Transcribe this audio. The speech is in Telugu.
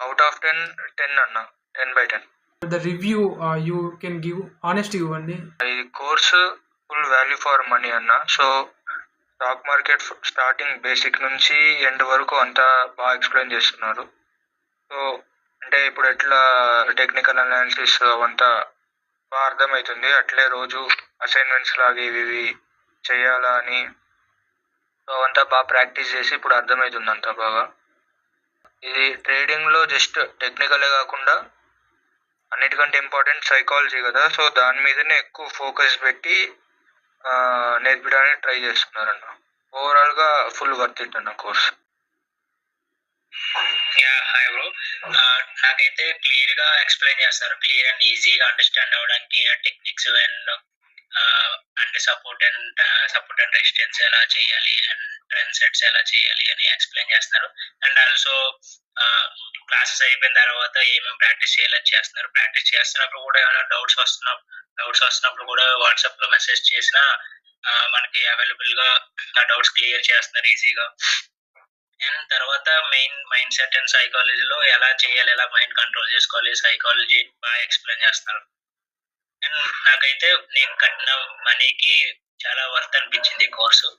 అవుట్ ఆఫ్ 10, 10 అన్న. 10/10. The review you can give honest ఇవ్వండి. ఈ course full value for money అన్న. So stock market starting basic నుంచి ఎండ్ వరకు అంతా బాగా ఎక్స్ప్లెయిన్ చేస్తున్నారు. సో అంటే ఇప్పుడు ఎట్లా టెక్నికల్ అనాలిసిస్ అవంతా బాగా అర్థమవుతుంది. అట్లే రోజు అసైన్మెంట్స్ లాగా ఇవి చేయాలా అని సో అవంతా బాగా ప్రాక్టీస్ చేసి ఇప్పుడు అర్థమవుతుంది అంతా బాగా. ఇది ట్రేడింగ్లో జస్ట్ టెక్నికలే కాకుండా అన్నిటికంటే ఇంపార్టెంట్ సైకాలజీ కదా. సో దాని మీదనే ఎక్కువ ఫోకస్ పెట్టి నేర్పించడానికి ట్రై చేస్తున్నారన్న. ఓవరాల్గా ఫుల్ వర్త్ ఇట్ అన్న కోర్స్. Hi bro. నాకైతే క్లియర్ గా ఎక్స్ప్లెయిన్ చేస్తారు, క్లియర్ అండ్ ఈజీగా అండర్స్టాండ్ అవ్వడానికి techniques and support and resistance ఎలా చేయాలి అండ్ ట్రెండ్ సెట్స్ ఎలా చేయాలి అని ఎక్స్ప్లెయిన్ చేస్తారు. అండ్ ఆల్సో క్లాసెస్ అయిపోయిన తర్వాత ఏమేమి ప్రాక్టీస్ చేయాలని చేస్తున్నారు. ప్రాక్టీస్ చేస్తున్నప్పుడు కూడా ఏమైనా డౌట్స్ వస్తున్నప్పుడు కూడా వాట్సాప్ లో మెసేజ్ చేసినా మనకి అవైలబుల్ గా డౌట్స్ క్లియర్ చేస్తున్నారు ఈజీగా. అండ్ తర్వాత మెయిన్ మైండ్ సెట్ అండ్ సైకాలజీలో ఎలా చేయాలి, ఎలా మైండ్ కంట్రోల్ చేసుకోవాలి, సైకాలజీ బాగా ఎక్స్ప్లెయిన్ చేస్తారు. అండ్ నాకైతే నేను కట్టిన మనీకి చాలా వర్త్ అనిపించింది కోర్సు.